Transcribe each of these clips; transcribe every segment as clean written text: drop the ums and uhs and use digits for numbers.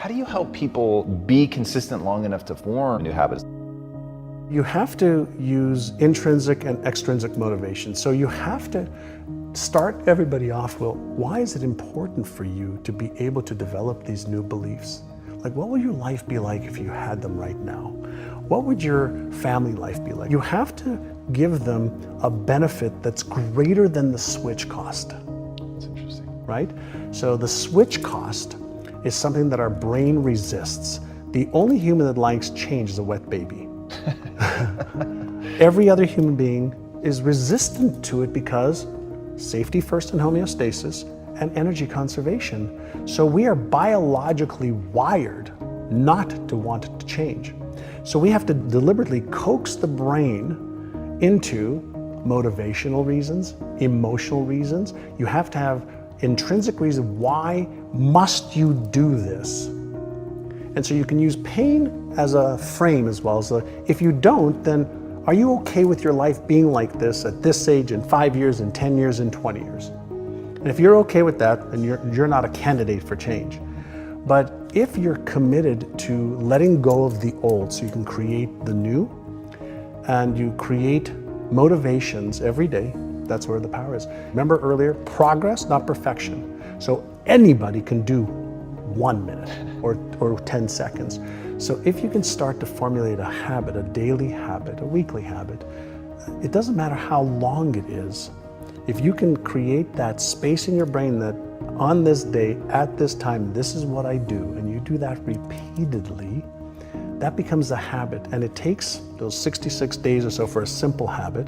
How do you help people be consistent long enough to form new habits? You have to use intrinsic and extrinsic motivation. So you have to start everybody off with, why is it important for you to be able to develop these new beliefs? Like, what will your life be like if you had them right now? What would your family life be like? You have to give them a benefit that's greater than the switch cost. That's interesting. Right? So the switch cost is something that our brain resists. The only human that likes change is a wet baby. Every other human being is resistant to it because safety first and homeostasis and energy conservation. So we are biologically wired not to want to change. So we have to deliberately coax the brain into motivational reasons, emotional reasons. You have to have intrinsic reason, why must you do this? And so you can use pain as a frame as well. So if you don't, then are you okay with your life being like this at this age in 5 years, in 10 years, in 20 years? And if you're okay with that, then you're not a candidate for change. But if you're committed to letting go of the old so you can create the new, and you create motivations every day, that's where the power is. Remember earlier, progress, not perfection. So anybody can do 1 minute or 10 seconds. So if you can start to formulate a habit, a daily habit, a weekly habit, it doesn't matter how long it is. If you can create that space in your brain that on this day, at this time, this is what I do, and you do that repeatedly, that becomes a habit. And it takes those 66 days or so for a simple habit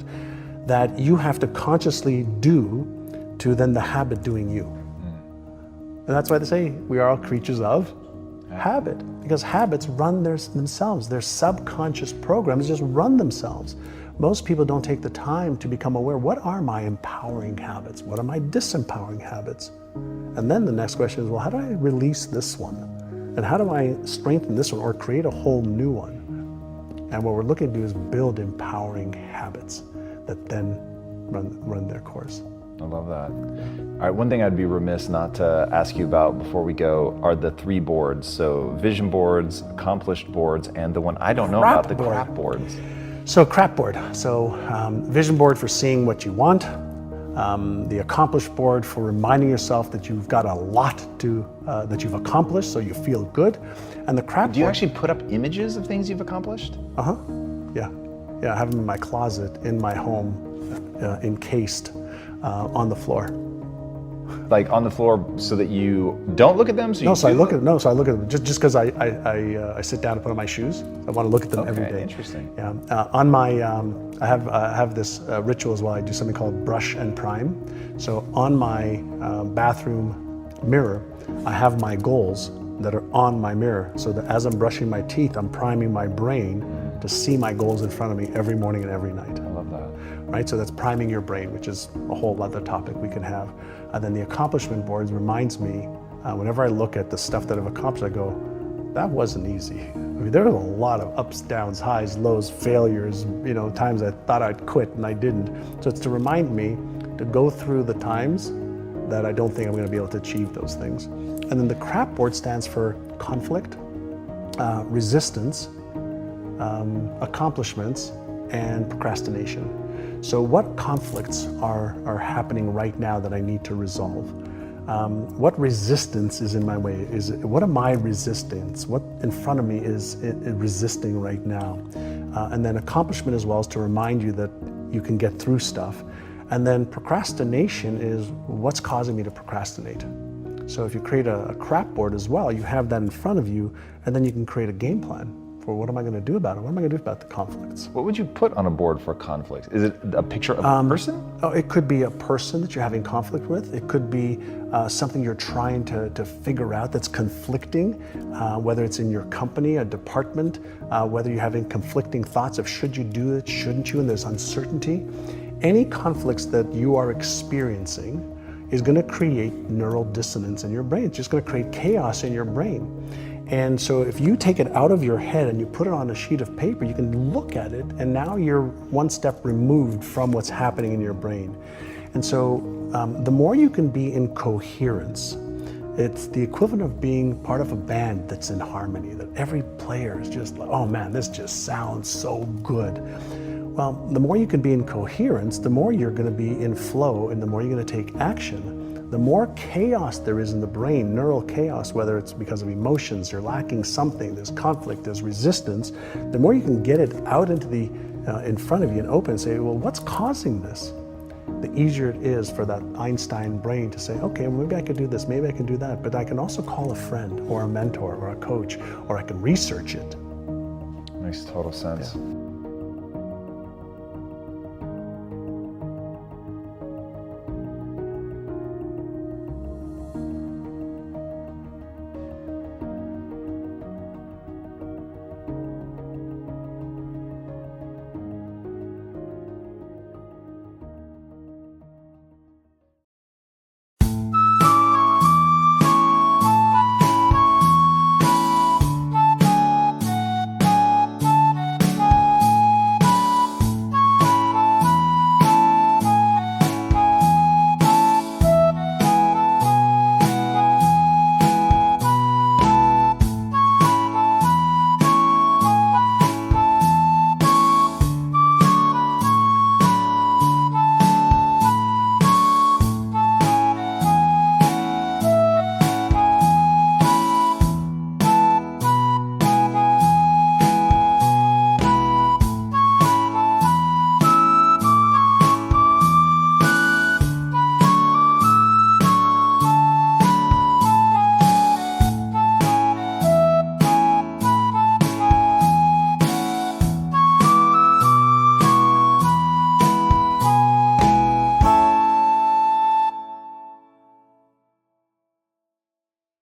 that you have to consciously do to then the habit doing you. And that's why they say we are all creatures of habit, because habits run themselves. Their subconscious programs just run themselves. Most people don't take the time to become aware, what are my empowering habits? What are my disempowering habits? And then the next question is, well, how do I release this one? And how do I strengthen this one or create a whole new one? And what we're looking to do is build empowering habits that then run their course. I love that. All right, one thing I'd be remiss not to ask you about before we go are the 3 boards. So vision boards, accomplished boards, and the one I don't know about, the crap boards. So crap board. So vision board for seeing what you want. The accomplished board for reminding yourself that you've got a lot that you've accomplished, so you feel good. And the crap board. Do you actually put up images of things you've accomplished? Yeah. I have them in my closet, in my home, encased on the floor. Like on the floor so that you don't look at them? So I look at them just because I sit down to put on my shoes. I want to look at them every day. Interesting. Yeah. On my, I have this ritual as well. I do something called brush and prime. So on my bathroom mirror, I have my goals that are on my mirror. So that as I'm brushing my teeth, I'm priming my brain to see my goals in front of me every morning and every night. I love that. Right? So that's priming your brain, which is a whole other topic we can have. And then the accomplishment boards reminds me, whenever I look at the stuff that I've accomplished, I go, that wasn't easy. I mean, there were a lot of ups, downs, highs, lows, failures, times I thought I'd quit and I didn't. So it's to remind me to go through the times that I don't think I'm going to be able to achieve those things. And then the crap board stands for conflict, resistance, accomplishments, and procrastination. So what conflicts are happening right now that I need to resolve? What resistance is in my way? What am I resisting? What in front of me is resisting right now? And then accomplishment as well is to remind you that you can get through stuff. And then procrastination is what's causing me to procrastinate. So if you create a crap board as well, you have that in front of you, and then you can create a game plan for what am I going to do about it? What am I going to do about the conflicts? What would you put on a board for conflicts? Is it a picture of a person? Oh, it could be a person that you're having conflict with. It could be something you're trying to figure out that's conflicting, whether it's in your company, a department, whether you're having conflicting thoughts of should you do it, shouldn't you, and there's uncertainty. Any conflicts that you are experiencing is going to create neural dissonance in your brain. It's just going to create chaos in your brain. And so if you take it out of your head and you put it on a sheet of paper, you can look at it, and now you're one step removed from what's happening in your brain. And so the more you can be in coherence, It's the equivalent of being part of a band that's in harmony, that every player is just like, oh man, this just sounds so good. Well, the more you can be in coherence, the more you're going to be in flow, and the more you're going to take action. The more chaos there is in the brain, neural chaos, whether it's because of emotions, you're lacking something, there's conflict, there's resistance, the more you can get it out into the in front of you and open and say, well, what's causing this? The easier it is for that Einstein brain to say, okay, well, maybe I could do this, maybe I can do that, but I can also call a friend or a mentor or a coach, or I can research it. Makes total sense. Yeah.